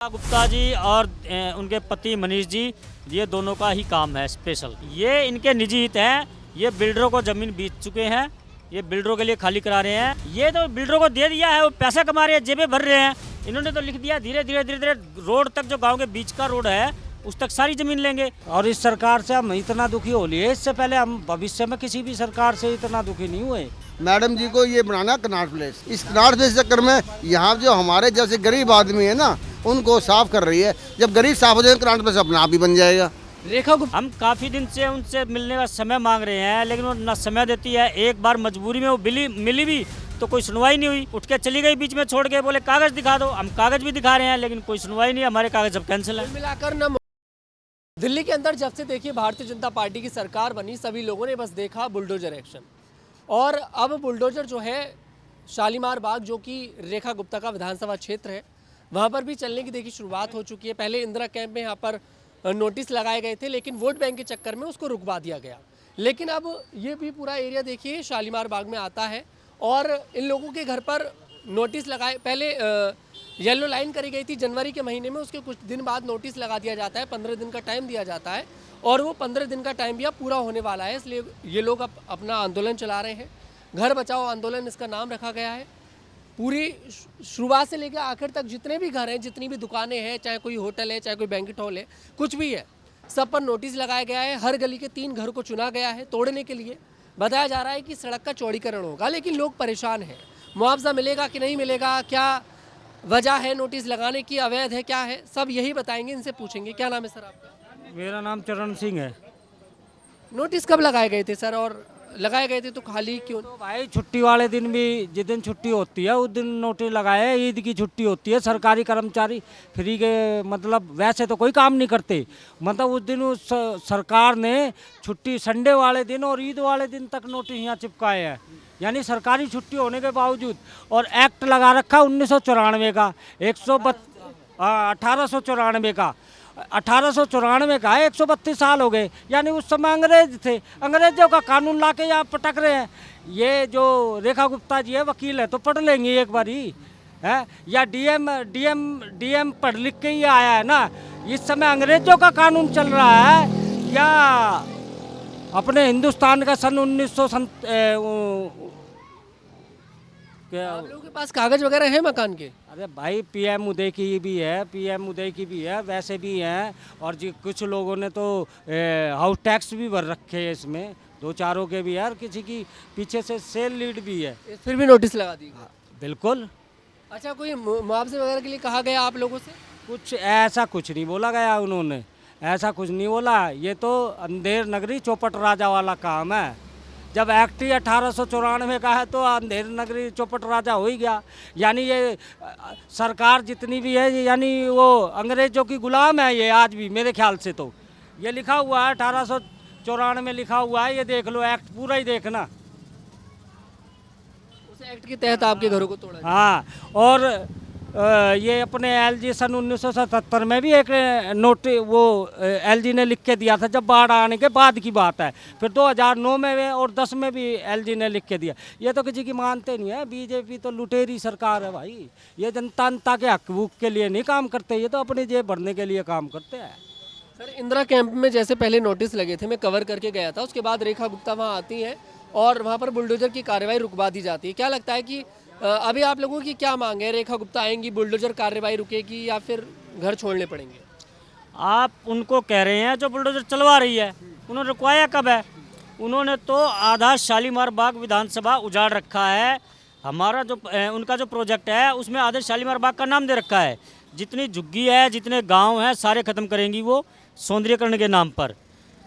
गुप्ता जी और उनके पति मनीष जी, ये दोनों का ही काम है स्पेशल। ये इनके निजी हित हैं। ये बिल्डरों को जमीन बेच चुके हैं, ये बिल्डरों के लिए खाली करा रहे हैं। ये तो बिल्डरों को दे दिया है, वो पैसा कमा रहे हैं, जेबें भर रहे हैं। इन्होंने तो लिख दिया धीरे धीरे रोड तक, जो गांव के बीच का रोड है उस तक सारी जमीन लेंगे। और इस सरकार से हम इतना दुखी हो लिए, इससे पहले हम भविष्य में किसी भी सरकार से इतना दुखी नहीं हुए। मैडम जी को ये बनाना कनाट प्लेस, इस कनाट प्लेस चक्कर में यहाँ जो हमारे जैसे गरीब आदमी है ना, उनको साफ कर रही है। जब गरीब साफ हो जाएगा कनाट प्लेस अपने आप ही बन जाएगा। रेखा गुप्ता, हम काफ़ी दिन से उनसे मिलने का समय मांग रहे हैं, लेकिन वो ना समय देती है। एक बार मजबूरी में वो मिली भी तो कोई सुनवाई नहीं हुई, उठ के चली गई बीच में छोड़ के, बोले कागज़ दिखा दो। हम कागज़ भी दिखा रहे हैं लेकिन कोई सुनवाई नहीं, हमारे कागज़ अब कैंसिल है। मिलाकर न दिल्ली के अंदर जब से देखिए भारतीय जनता पार्टी की सरकार बनी, सभी लोगों ने बस देखा बुलडोजर एक्शन। और अब बुलडोजर जो है शालीमार बाग, जो कि रेखा गुप्ता का विधानसभा क्षेत्र है, वहाँ पर भी चलने की देखिए शुरुआत हो चुकी है। पहले इंदिरा कैंप में यहाँ पर नोटिस लगाए गए थे, लेकिन वोट बैंक के चक्कर में उसको रुकवा दिया गया। लेकिन अब ये भी पूरा एरिया देखिए शालीमार बाग में आता है और इन लोगों के घर पर नोटिस लगाए। पहले येलो लाइन करी गई थी जनवरी के महीने में, उसके कुछ दिन बाद नोटिस लगा दिया जाता है, 15 दिन का टाइम दिया जाता है और वो 15 दिन का टाइम भी अब पूरा होने वाला है। इसलिए ये लोग अब अपना आंदोलन चला रहे हैं। घर बचाओ आंदोलन इसका नाम रखा गया है। पूरी शुरुआत से लेकर आखिर तक जितने भी घर हैं, जितनी भी दुकानें हैं, चाहे कोई होटल है, चाहे कोई बैंक्वेट हॉल है, कुछ भी है, सब पर नोटिस लगाया गया है। हर गली के 3 घर को चुना गया है तोड़ने के लिए। बताया जा रहा है कि सड़क का चौड़ीकरण होगा, लेकिन लोग परेशान हैं। मुआवजा मिलेगा कि नहीं मिलेगा, क्या वजह है नोटिस लगाने की, अवैध है क्या है, सब यही बताएंगे। इनसे पूछेंगे। क्या नाम है सर आपका? मेरा नाम चरण सिंह है। नोटिस कब लगाए गए थे सर, और लगाए गए थे तो खाली क्यों? तो भाई छुट्टी वाले दिन भी, जिस दिन छुट्टी होती है उस दिन नोटिस लगाए। ईद की छुट्टी होती है, सरकारी कर्मचारी फ्री के मतलब वैसे तो कोई काम नहीं करते, मतलब उस दिन उस सरकार ने छुट्टी संडे वाले दिन और ईद वाले दिन तक नोटिस यहाँ चिपकाए हैं। यानी सरकारी छुट्टी होने के बावजूद, और एक्ट लगा रखा 1994 का, 1894 का, 1894 का है। 132 साल हो गए, यानी उस समय अंग्रेज थे, अंग्रेजों का कानून लाके यहाँ पटक रहे हैं। ये जो रेखा गुप्ता जी है, वकील है, तो पढ़ लेंगे एक बार ही है, या डीएम पढ़ लिख के ही आया है ना। इस समय अंग्रेजों का कानून चल रहा है या अपने हिंदुस्तान का सन 1900 आप लोगों के पास कागज वगैरह है मकान के? अरे भाई पीएम उदय की भी है, पीएम उदय की भी है, वैसे भी हैं। और जी कुछ लोगों ने तो हाउस टैक्स भी भर रखे हैं इसमें, 2-4 के भी है, और किसी की पीछे से सेल लीड भी है। फिर भी नोटिस लगा दी? बिल्कुल। अच्छा, कोई मुआवजे वगैरह के लिए कहा गया आप लोगों से? कुछ ऐसा कुछ नहीं बोला गया उन्होंने, ऐसा कुछ नहीं बोला। ये तो अंधेर नगरी चौपट राजा वाला काम है। जब एक्ट ही 1894 का है तो अंधेर नगरी चौपट राजा हो ही गया। यानी ये सरकार जितनी भी है, यानी वो अंग्रेजों की गुलाम है ये आज भी, मेरे ख्याल से। तो ये लिखा हुआ है 1894 में लिखा हुआ है, ये देख लो, एक्ट पूरा ही देखना। उस एक्ट के तहत आपके घरों को तोड़ा? हाँ, और ये अपने एलजी सन 1977 में भी एक वो एलजी ने लिख के दिया था, जब बाढ़ आने के बाद की बात है। फिर 2009 में और 10 में भी एलजी ने लिख के दिया। ये तो किसी की मानते नहीं है। बीजेपी तो लुटेरी सरकार है भाई, ये जनता के हक हकूक के लिए नहीं काम करते, ये तो अपनी जेब भरने के लिए काम करते हैं। सर, इंदिरा कैंप में जैसे पहले नोटिस लगे थे, मैं कवर करके गया था, उसके बाद रेखा गुप्ता वहाँ आती हैं और वहाँ पर बुलडोजर की कार्रवाई रुकवा दी जाती है। क्या लगता है कि अभी आप लोगों की क्या मांग है? रेखा गुप्ता आएंगी, बुलडोजर कार्रवाई रुकेगी, या फिर घर छोड़ने पड़ेंगे? आप उनको कह रहे हैं जो बुलडोजर चलवा रही है, उन्होंने रुकवाया कब है? उन्होंने तो आधा शालीमार बाग विधानसभा उजाड़ रखा है। हमारा जो उनका जो प्रोजेक्ट है उसमें आधे शालीमार बाग का नाम दे रखा है। जितनी झुग्गी है, जितने गांव हैं, सारे ख़त्म करेंगी वो सौंदर्यीकरण के नाम पर।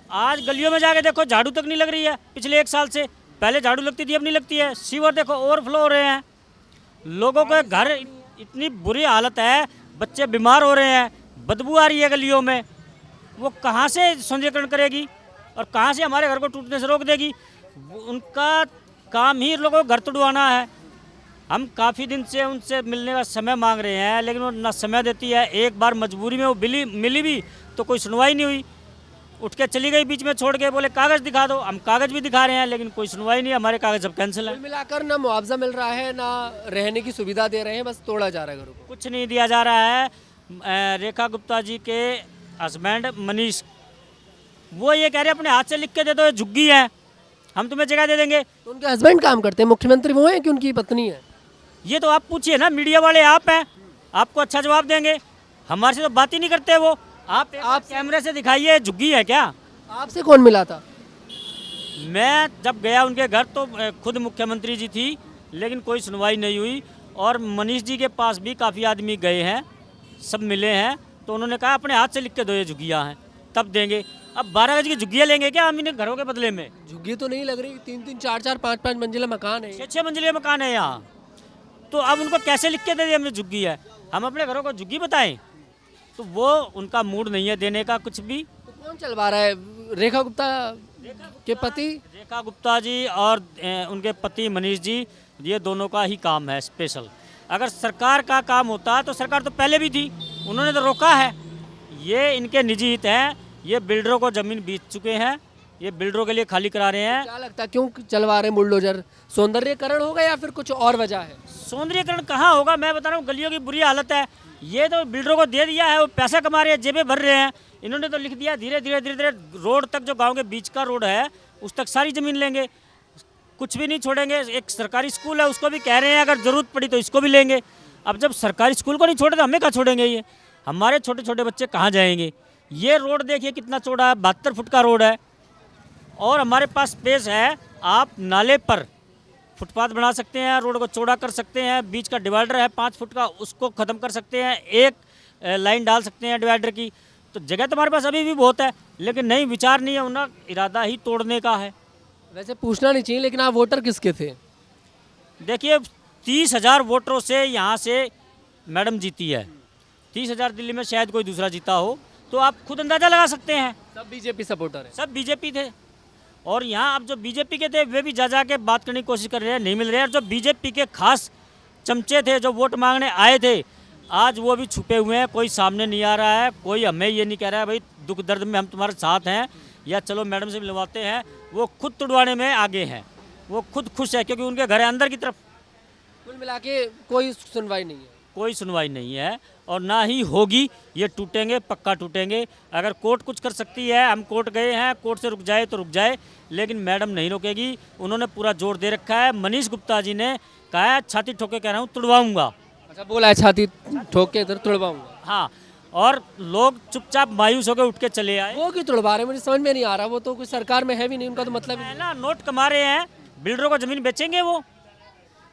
आज गलियों में जाके देखो, झाड़ू तक नहीं लग रही है पिछले 1 साल से। पहले झाड़ू लगती थी, अब नहीं लगती है। सीवर देखो ओवरफ्लो हो रहे हैं, लोगों के घर इतनी बुरी हालत है, बच्चे बीमार हो रहे हैं, बदबू आ रही है गलियों में। वो कहाँ से सौंदर्यीकरण करेगी और कहाँ से हमारे घर को टूटने से रोक देगी? उनका काम ही लोगों को घर तोड़वाना है। हम काफ़ी दिन से उनसे मिलने का समय मांग रहे हैं, लेकिन वो ना समय देती है। एक बार मजबूरी में वो मिली भी तो कोई सुनवाई नहीं हुई, उठ के चली गई बीच में छोड़ के, बोले कागज़ दिखा दो। हम कागज़ भी दिखा रहे हैं लेकिन कोई सुनवाई नहीं, हमारे कागज़ अब कैंसिल है। कुल मिलाकर ना मुआवजा मिल रहा है, ना रहने की सुविधा दे रहे हैं, बस तोड़ा जा रहा है घरों को। कुछ नहीं दिया जा रहा है। रेखा गुप्ता जी के हस्बैंड मनीष, वो ये कह रहे हैं अपने हाथ से लिख के दे दो, ये झुग्गी है, हम तुम्हें जगह दे देंगे। तो उनके हस्बैंड काम करते हैं, मुख्यमंत्री वो हैं कि उनकी पत्नी है? ये तो आप पूछिए ना, मीडिया वाले आप हैं, आपको अच्छा जवाब देंगे। हमारे से तो बात ही नहीं करते वो। आप कैमरे से दिखाइए झुग्गी है क्या। आपसे कौन मिला था? मैं जब गया उनके घर तो खुद मुख्यमंत्री जी थी, लेकिन कोई सुनवाई नहीं हुई। और मनीष जी के पास भी काफ़ी आदमी गए हैं, सब मिले हैं, तो उन्होंने कहा अपने हाथ से लिख के दो ये झुग्गियाँ हैं, तब देंगे। अब 12 गज की झुग्गियाँ लेंगे क्या हम इन्हें घरों के बदले में? झुग्गी तो नहीं लग रही, 3-3, 4-4, 5-5 मंजिला मकान है। 6-6 मंजिले मकान है यहाँ, तो अब उनको कैसे लिख के दे दिए हमने झुग्गी है? हम अपने घरों को झुग्गी बताएं? तो वो उनका मूड नहीं है देने का कुछ भी। तो कौन चलवा रहा है? रेखा गुप्ता के पति? रेखा गुप्ता जी और उनके पति मनीष जी, ये दोनों का ही काम है स्पेशल। अगर सरकार का काम होता तो सरकार तो पहले भी थी, उन्होंने तो रोका है। ये इनके निजी हित हैं, ये बिल्डरों को ज़मीन बेच चुके हैं, ये बिल्डरों के लिए खाली करा रहे हैं। क्या लगता है क्यों चलवा रहे हैं बुलडोजर? सौंदर्यकरण होगा या फिर कुछ और वजह है? सौंदर्यकरण कहाँ होगा, मैं बता रहा हूँ, गलियों की बुरी हालत है। ये तो बिल्डरों को दे दिया है, वो पैसा कमा रहे हैं, जेबें भर रहे हैं। इन्होंने तो लिख दिया धीरे धीरे धीरे धीरे रोड तक, जो गांव के बीच का रोड है उस तक सारी ज़मीन लेंगे, कुछ भी नहीं छोड़ेंगे। एक सरकारी स्कूल है उसको भी कह रहे हैं अगर ज़रूरत पड़ी तो इसको भी लेंगे। अब जब सरकारी स्कूल को नहीं छोड़े तो हमें कहाँ छोड़ेंगे? ये हमारे छोटे छोटे बच्चे कहाँ जाएंगे? ये रोड देखिए कितना चौड़ा है, 72 फुट का रोड है। और हमारे पास स्पेस है, आप नाले पर फुटपाथ बना सकते हैं, रोड को चौड़ा कर सकते हैं, बीच का डिवाइडर है 5 फुट का, उसको ख़त्म कर सकते हैं, एक लाइन डाल सकते हैं डिवाइडर की। तो जगह तो हमारे पास अभी भी बहुत है, लेकिन नहीं, विचार नहीं है, उनका इरादा ही तोड़ने का है। वैसे पूछना नहीं चाहिए, लेकिन आप वोटर किसके थे? देखिए 30,000 वोटरों से यहाँ से मैडम जीती है, 30,000 दिल्ली में शायद कोई दूसरा जीता हो, तो आप खुद अंदाज़ा लगा सकते हैं। सब बीजेपी सपोर्टर है? सब बीजेपी थे। और यहाँ अब जो बीजेपी के थे वे भी जा के बात करने की कोशिश कर रहे हैं, नहीं मिल रहे हैं। और जो बीजेपी के खास चमचे थे जो वोट मांगने आए थे, आज वो भी छुपे हुए हैं, कोई सामने नहीं आ रहा है। कोई हमें ये नहीं कह रहा है भाई दुख दर्द में हम तुम्हारे साथ हैं या चलो मैडम से मिलवाते हैं। वो खुद तुड़वाने में आगे हैं, वो खुद खुश है क्योंकि उनके घर है अंदर की तरफ। कुल मिला के कोई सुनवाई नहीं है? कोई सुनवाई नहीं है और ना ही होगी। ये टूटेंगे, पक्का टूटेंगे। अगर कोर्ट कुछ कर सकती है, हम कोर्ट गए हैं, कोर्ट से रुक जाए तो रुक जाए, लेकिन मैडम नहीं रोकेगी। उन्होंने पूरा जोर दे रखा है। मनीष गुप्ता जी ने कहा है छाती ठोके कह रहा हूँ तुड़वाऊंगा। अच्छा, बोला है छाती ठोक के इधर तुड़वाऊंगा। हाँ, और लोग चुपचाप मायूस होकर उठ के चले आए। वो क्यों तुड़वा रहे हैं? मुझे समझ में नहीं आ रहा। वो तो कोई सरकार में है भी नहीं, उनका तो मतलब ही नहीं। ना नोट कमा रहे हैं, बिल्डरों को ज़मीन बेचेंगे, वो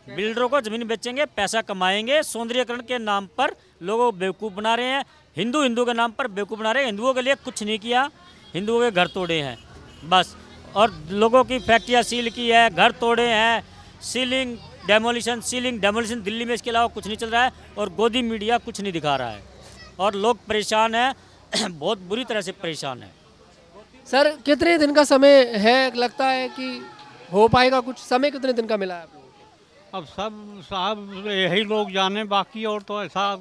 बिल्डरों को ज़मीन बेचेंगे, पैसा कमाएंगे। सौंदर्यकरण के नाम पर लोगों को बेवकूफ़ बना रहे हैं, हिंदू के नाम पर बेवकूफ़ बना रहे हैं। हिंदुओं के लिए कुछ नहीं किया, हिंदुओं के घर तोड़े हैं बस, और लोगों की फैक्ट्रियाँ सील की है, घर तोड़े हैं, सीलिंग डेमोलिशन दिल्ली में, इसके अलावा कुछ नहीं चल रहा है। और गोदी मीडिया कुछ नहीं दिखा रहा है और लोग परेशान हैं बहुत बुरी तरह से परेशान हैं। सर, कितने दिन का समय है, लगता है कि हो पाएगा कुछ? समय कितने दिन का मिला है आप लोगों को? अब सब साहब यही लोग जाने, बाकी और तो ऐसा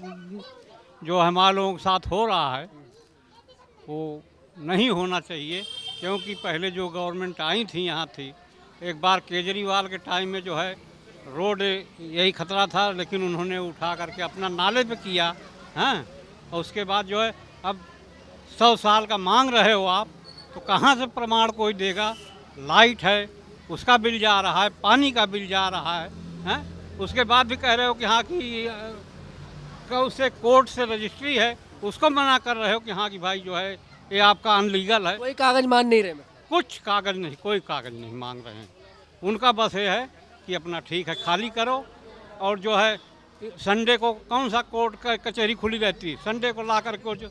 जो हमारे लोगों के साथ हो रहा है वो नहीं होना चाहिए। क्योंकि पहले जो गवर्नमेंट आई थी यहाँ थी, एक बार केजरीवाल के टाइम में जो है रोड यही खतरा था, लेकिन उन्होंने उठा करके अपना नाले पे किया, हैं। और उसके बाद जो है अब 100 साल का मांग रहे हो आप, तो कहाँ से प्रमाण कोई देगा? लाइट है उसका बिल जा रहा है, पानी का बिल जा रहा है, हैं। उसके बाद भी कह रहे हो कि हाँ कि उससे कोर्ट से रजिस्ट्री है, उसको मना कर रहे हो कि हाँ कि भाई जो है ये आपका अनलीगल है। कोई कागज मान नहीं रहे? कुछ कागज़ नहीं, कोई कागज़ नहीं मांग रहे हैं। उनका बस ये है कि अपना ठीक है खाली करो, और जो है संडे को कौन सा कोर्ट का कचहरी खुली रहती है, संडे को ला कर के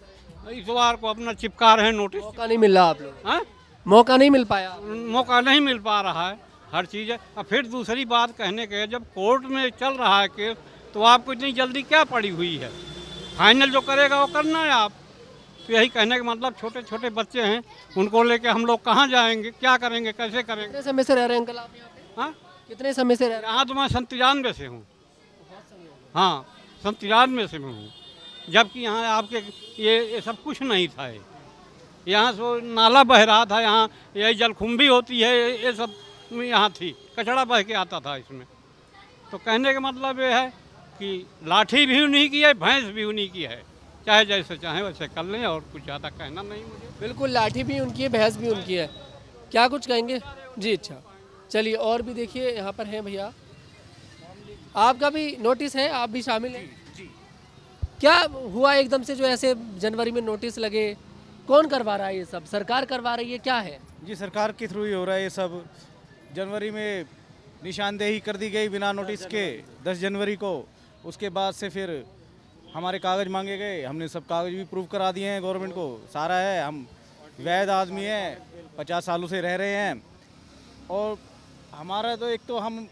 इतवार को अपना चिपका रहे हैं नोटिस। मौका नहीं मिल रहा आप लोग? हाँ, मौका नहीं मिल पाया? मौका नहीं मिल पा रहा है, हर चीज़ है। और फिर दूसरी बात कहने के, जब कोर्ट में चल रहा है केस, तो आपको इतनी जल्दी क्या पड़ी हुई है? फाइनल जो करेगा वो करना है आप। तो यही कहने का मतलब, छोटे छोटे बच्चे हैं, उनको लेके हम लोग कहाँ जाएंगे, क्या करेंगे, कैसे करेंगे? कितने समय से रह रहे हैं अंकल आप यहाँ पे? हाँ, कितने समय से रह रहे हैं? यहाँ तो मैं 97 से हूँ। हाँ, 97 से हूँ, जबकि यहाँ आपके ये सब कुछ नहीं था। यहाँ से नाला बह रहा था, यहाँ यही जलकुंभी होती है, ये सब यहाँ थी, कचड़ा बह के आता था इसमें। तो कहने का मतलब ये है कि लाठी भी उन्हीं की है, भैंस भी उन्हीं की है, चाहे जैसे चाहें वैसे कर लें, और कुछ ज़्यादा कहना नहीं मुझे। बिल्कुल, लाठी भी उनकी है, भैंस भी उनकी है। क्या कुछ कहेंगे जी? अच्छा, चलिए और भी देखिए, यहाँ पर हैं भैया, आपका भी नोटिस है, आप भी शामिल हैं? क्या हुआ एकदम से जो ऐसे जनवरी में नोटिस लगे? कौन करवा रहा है ये सब? सरकार करवा रही है, क्या है? जी सरकार के थ्रू ही हो रहा है ये सब। जनवरी में निशानदेही कर दी गई बिना नोटिस के 10 जनवरी को। उसके बाद से फिर हमारे कागज़ मांगे गए, हमने सब कागज़ भी प्रूव करा दिए हैं गवर्नमेंट को, सारा है। हम वैध आदमी हैं, 50 सालों से रह रहे हैं, और हमारा तो एक तो हम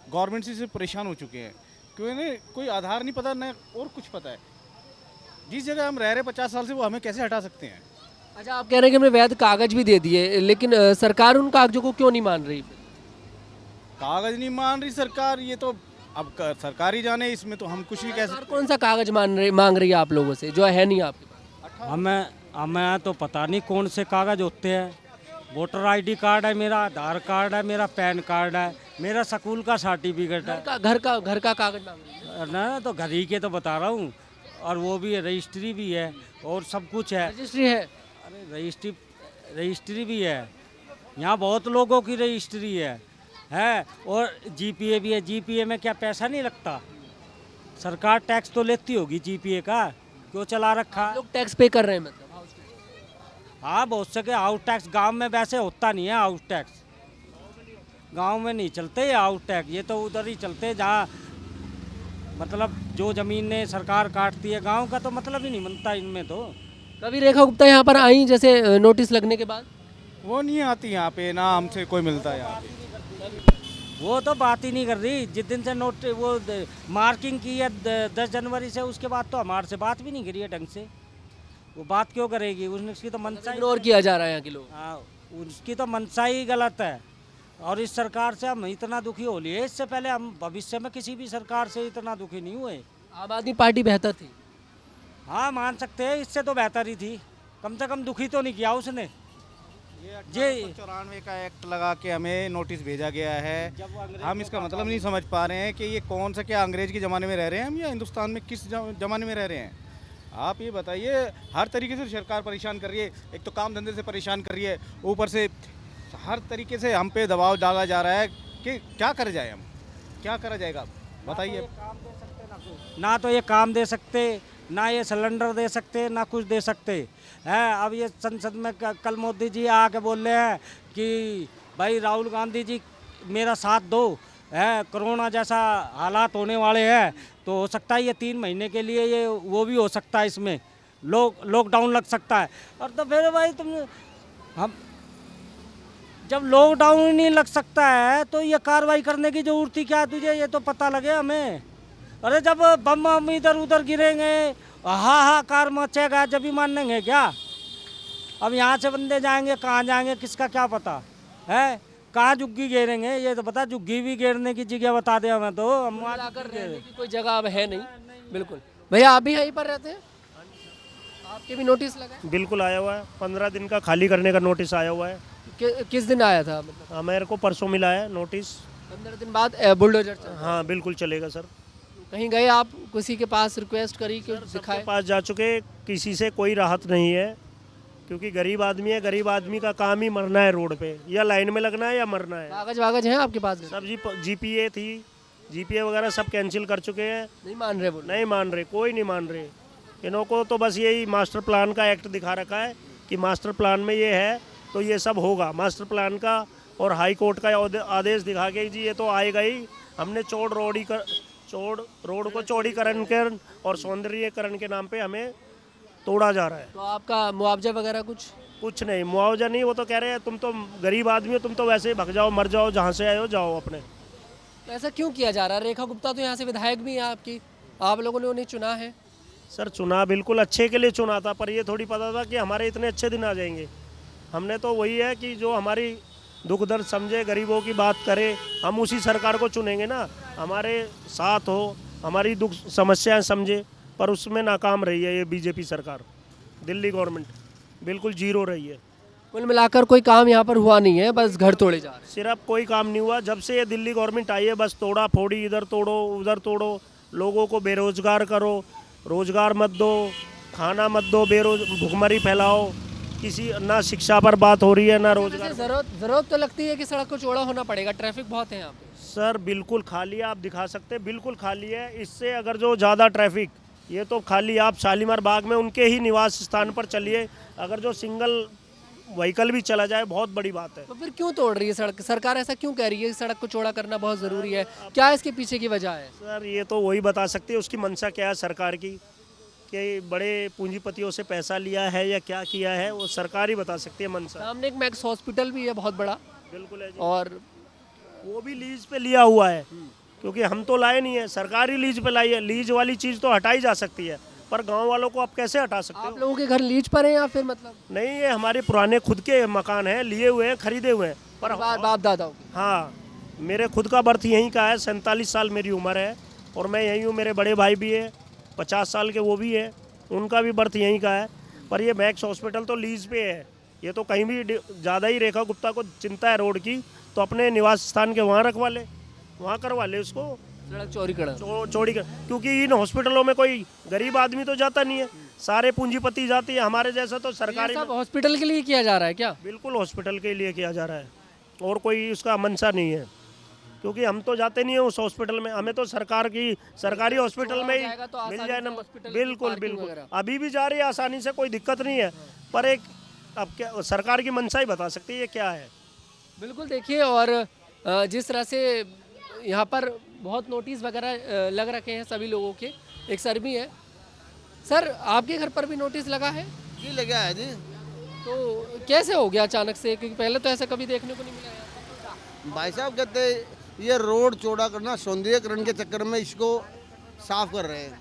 गवर्नमेंट से परेशान हो चुके हैं, क्योंकि कोई आधार नहीं पता, न और कुछ पता है। जिस जगह हम रह रहे 50 साल से, वो हमें कैसे हटा सकते हैं? अच्छा, आप कह रहे हैं कि हमने वैध कागज भी दे दिए, लेकिन सरकार उन कागजों को क्यों नहीं मान रही? कागज़ नहीं मान रही सरकार, ये तो अब सरकार ही जाने, इसमें तो हम कुछ नहीं कह सरकार सकते। कौन सा कागज मांग रही है आप लोगों से जो है नहीं आपके पास? हमें तो पता नहीं कौन से कागज़ होते हैं। वोटर आईडी कार्ड है मेरा, आधार कार्ड है मेरा, पैन कार्ड है मेरा, स्कूल का सर्टिफिकेट है। घर का कागज मांग रही है? ना तो घर ही के तो बता रहा हूँ, और वो भी है, रजिस्ट्री भी है और सब कुछ है। रजिस्ट्री है? अरे रजिस्ट्री भी है, यहाँ बहुत लोगों की रजिस्ट्री है और जीपीए भी है। जीपीए में क्या पैसा नहीं लगता? सरकार टैक्स तो लेती होगी जीपीए का, क्यों चला रखा? लोग टैक्स पे कर रहे हैं मतलब? हाँ, बहुत सके हाउस टैक्स। गांव में वैसे होता नहीं है हाउस टैक्स, गांव में नहीं चलते हाउस टैक्स, ये तो उधर ही चलते जहाँ मतलब जो ज़मीनें सरकार काटती है। गांव का तो मतलब ही नहीं बनता इनमें तो। कभी रेखा गुप्ता यहाँ पर आई जैसे नोटिस लगने के बाद? वो नहीं आती यहाँ पे, ना हमसे कोई मिलता है यहाँ पे। वो तो बात ही नहीं कर रही। जिस दिन से नोट वो मार्किंग की है 10 जनवरी से, उसके बाद तो हमारे से बात भी नहीं करी है ढंग से। वो बात क्यों करेगी? उसकी तो मनसा ही, इग्नोर किया जा रहा है यहाँ के लोग। हाँ, उसकी तो मनसा ही गलत है। और इस सरकार से हम इतना दुखी हो लिए, इससे पहले हम भविष्य में किसी भी सरकार से इतना दुखी नहीं हुए। आम आदमी पार्टी बेहतर थी? हाँ, मान सकते हैं, इससे तो बेहतर ही थी। कम से कम दुखी तो नहीं किया उसने। ये 1894 का एक्ट लगा के हमें नोटिस भेजा गया है। हम इसका मतलब नहीं समझ पा रहे हैं कि ये कौन सा, क्या अंग्रेज के ज़माने में रह रहे हैं हम, या हिंदुस्तान में किस ज़माने में रह रहे हैं? आप ये बताइए। हर तरीके से सरकार परेशान कर रही है, एक तो काम धंधे से परेशान कर रही है, ऊपर से हर तरीके से हम पे दबाव डाला जा रहा है कि क्या कर जाए, हम क्या करा जाएगा बताइए? ना तो ये काम दे सकते, ना ये सिलेंडर दे सकते, ना कुछ दे सकते हैं। अब ये संसद में कल मोदी जी आके बोल रहे हैं कि भाई राहुल गांधी जी मेरा साथ दो, है कोरोना जैसा हालात होने वाले हैं, तो हो सकता है ये 3 महीने के लिए ये वो भी हो सकता है, इसमें लॉकडाउन लग सकता है। और तो फिर भाई हम जब लॉकडाउन ही नहीं लग सकता है तो ये कार्रवाई करने की जरूरत ही क्या है तुझे? ये तो पता लगे हमें। अरे जब बम इधर उधर गिरेंगे, हाहाकार मचेगा, जब भी मानेंगे क्या? अब यहाँ से बंदे जाएंगे, कहाँ जाएंगे किसका क्या पता है? कहाँ झुग्गी घेरेंगे ये तो पता। झुग्गी भी घेरने की जगह बता दे हमें तो, हम वहाँ कर रहने की कोई जगह अब है नहीं। बिल्कुल भैया, आप भी यहीं पर रहते हैं? आपके भी नोटिस लगा है? बिल्कुल आया हुआ है, 15 दिन का खाली करने का नोटिस आया हुआ है। किस दिन आया था मतलब? मेरे को परसों मिला है नोटिस। 15 दिन बाद बुलडोजर चल? हाँ बिल्कुल चलेगा सर। कहीं गए आप, किसी के पास रिक्वेस्ट करी कि दिखाए? पास जा चुके, किसी से कोई राहत नहीं है, क्योंकि गरीब आदमी है। गरीब आदमी का काम ही मरना है रोड पे, या लाइन में लगना है या मरना है। कागज वागज हैं आपके पास? सब जीपीए थी, जीपीए वगैरह सब कैंसिल कर चुके हैं। नहीं मान रहे? बोल नहीं मान रहे, कोई नहीं मान रहे। इन्हों को तो बस यही मास्टर प्लान का एक्ट दिखा रखा है कि मास्टर प्लान में ये है तो ये सब होगा। मास्टर प्लान का और हाई कोर्ट का आदेश दिखा के जी ये तो आएगा ही। हमने रोड को चौड़ीकरण के और सौंदर्यीकरण के नाम पे हमें तोड़ा जा रहा है। तो आपका मुआवजा वगैरह कुछ नहीं, मुआवजा नहीं। वो तो कह रहे हैं तुम तो गरीब आदमी हो, तुम तो वैसे ही भग जाओ, मर जाओ, जहाँ से आए हो जाओ अपने। तो ऐसा क्यों किया जा रहा है? रेखा गुप्ता तो यहाँ से विधायक भी हैं आपकी, आप लोगों ने उन्हें चुना है। सर चुना बिल्कुल अच्छे के लिए चुना था, पर ये थोड़ी पता था कि हमारे इतने अच्छे दिन आ जाएंगे। हमने तो वही है कि जो हमारी दुख दर्द समझे, गरीबों की बात करे, हम उसी सरकार को चुनेंगे ना। हमारे साथ हो, हमारी दुख समस्याएं समझे, पर उसमें नाकाम रही है ये बीजेपी सरकार। दिल्ली गवर्नमेंट बिल्कुल जीरो रही है। कुल मिलाकर कोई काम यहाँ पर हुआ नहीं है, बस घर तोड़े जा रहे हैं। सिर्फ कोई काम नहीं हुआ जब से ये दिल्ली गवर्नमेंट आई है। बस तोड़ा फोड़ी, इधर तोड़ो उधर तोड़ो, लोगों को बेरोजगार करो, रोजगार मत दो, खाना मत दो, भुखमरी फैलाओ, किसी ना शिक्षा पर बात हो रही है ना रोजगार। जरूरत तो लगती है कि सड़क को चौड़ा होना पड़ेगा, ट्रैफिक बहुत है यहाँ पे। सर बिल्कुल खाली है, आप दिखा सकते हैं, बिल्कुल खाली है। इससे अगर जो ज़्यादा ट्रैफिक, ये तो खाली आप शालीमार बाग में उनके ही निवास स्थान पर चलिए, अगर जो सिंगल व्हीकल भी चला जाए बहुत बड़ी बात है। तो फिर क्यों तोड़ रही है सड़क? सरकार ऐसा क्यों कह रही है कि सड़क को चौड़ा करना बहुत ज़रूरी है? क्या इसके पीछे की वजह है? सर ये तो वही बता सकते हैं उसकी मंशा क्या है सरकार की, कि बड़े पूंजीपतियों से पैसा लिया है या क्या किया है, वो सरकार ही बता सकती है मंशा। सामने एक मैक्स हॉस्पिटल भी है बहुत बड़ा, बिल्कुल है जी। और वो भी लीज पे लिया हुआ है, क्योंकि हम तो लाए नहीं है, सरकार ही लीज पे लाई है। लीज वाली चीज़ तो हटाई जा सकती है, पर गांव वालों को आप कैसे हटा सकते आप हो? लोगों के घर लीज पर है या फिर मतलब नहीं, ये हमारे पुराने खुद के मकान हैं, लिए हुए हैं, खरीदे हुए हैं। पर बाप दादाओं की? हाँ, मेरे खुद का बर्थ यहीं का है, 47 साल मेरी उम्र है और मैं यहीं हूँ। मेरे बड़े भाई भी है 50 साल के, वो भी है, उनका भी बर्थ यहीं का है। पर ये मैक्स हॉस्पिटल तो लीज पे है। ये तो कहीं भी ज़्यादा ही रेखा गुप्ता को चिंता है रोड की, तो अपने निवास स्थान के वहाँ रखवा ले, वहाँ करवा ले उसको सड़क चौड़ी करा। चौड़ी कर, क्योंकि इन हॉस्पिटलों में कोई गरीब आदमी तो जाता नहीं है, सारे पूंजीपति जाते हैं। हमारे जैसा तो सरकारी सब हॉस्पिटल के लिए किया जा रहा है क्या? बिल्कुल हॉस्पिटल के लिए किया जा रहा है, और कोई उसका मंशा नहीं है, क्योंकि हम तो जाते नहीं है उस हॉस्पिटल में। हमें तो सरकारी हॉस्पिटल में ही जाएगा तो मिल आसानी जाए से नंबर। हॉस्पिटल की बिल्कुल पार्किंग बिल्कुल, वगैरह। अभी भी जा रही है आसानी से, कोई दिक्कत नहीं है। पर एक अब क्या सरकार की मंशा ही बता सकती है ये क्या है। बिल्कुल देखिए, और जिस तरह से यहाँ पर बहुत नोटिस वगैरह लग रखे हैं सभी लोगों के। एक सर भी है। सर आपके घर पर भी नोटिस लगा है? जी लगा है जी। तो कैसे हो गया अचानक से, क्योंकि पहले तो ऐसा कभी देखने को नहीं मिला है। भाई साहब कहते हैं ये रोड चौड़ा करना सौंदर्यकरण के चक्कर में इसको साफ कर रहे हैं।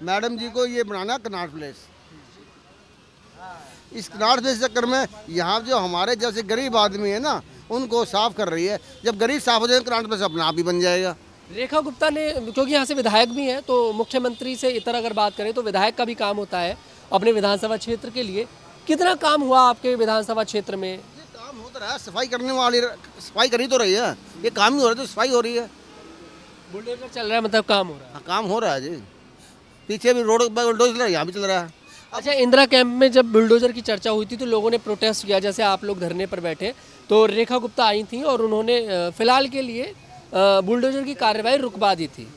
मैडम जी को ये बनाना कनॉट प्लेस, इस कनॉट प्लेस के चक्कर में यहाँ जो हमारे जैसे गरीब आदमी है ना, उनको साफ कर रही है। जब गरीब साफ हो जाएगा कनॉट प्लेस अपना आप ही बन जाएगा। रेखा गुप्ता ने, क्योंकि यहाँ से विधायक भी हैं, तो मुख्यमंत्री से इतर अगर बात करें तो विधायक का भी काम होता है अपने विधानसभा क्षेत्र के लिए। कितना काम हुआ आपके विधानसभा क्षेत्र में? काम हो तो रहा है, सफाई करने वाली सफाई करी तो रही है, ये काम नहीं हो रहा तो सफाई हो रही है। बुलडोजर चल रहा है, मतलब काम हो रहा है। हाँ, काम हो रहा है जी। पीछे भी रोड बुलडोजर चल रहा है, यहाँ भी चल रहा है। अच्छा, इंदिरा कैंप में जब बुलडोजर की चर्चा हुई थी तो लोगों ने प्रोटेस्ट किया, जैसे आप लोग धरने पर बैठे, तो रेखा गुप्ता आई थी और उन्होंने फिलहाल के लिए बुलडोजर की कार्रवाई रुकवा दी थी।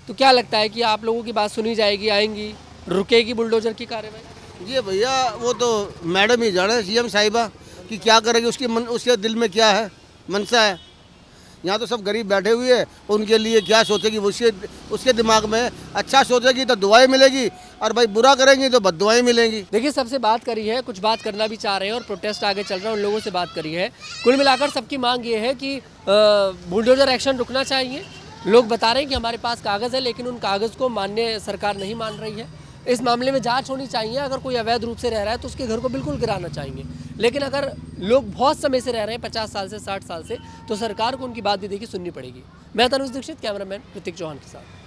तो क्या लगता है कि आप लोगों की बात सुनी जाएगी, आएंगी, रुकेगी बुलडोजर की कार्रवाई? जी भैया, वो तो मैडम ही जाने, सीएम साहिबा कि क्या करेगी, उसके दिल में क्या है, मनसा है। यहाँ तो सब गरीब बैठे हुए हैं, उनके लिए क्या सोचेगी, उसके दिमाग में अच्छा सोचेगी तो दुआएं मिलेगी, और भाई बुरा करेंगी तो बद्दुआएं मिलेंगी। देखिए, सबसे बात करी है, कुछ बात करना भी चाह रहे हैं और प्रोटेस्ट आगे चल रहा है, उन लोगों से बात करी है। कुल मिलाकर सबकी मांग ये है कि बुलडोजर एक्शन रुकना चाहिए। लोग बता रहे हैं कि हमारे पास कागज़ है, लेकिन उन कागज़ को मान्य सरकार नहीं मान रही है। इस मामले में जांच होनी चाहिए। अगर कोई अवैध रूप से रह रहा है तो उसके घर को बिल्कुल गिराना चाहिए, लेकिन अगर लोग बहुत समय से रह रहे हैं, 50 साल से, 60 साल से, तो सरकार को उनकी बात भी देखिए सुननी पड़ेगी। मैं तनुज दीक्षित, कैमरामैन ऋतिक चौहान के साथ।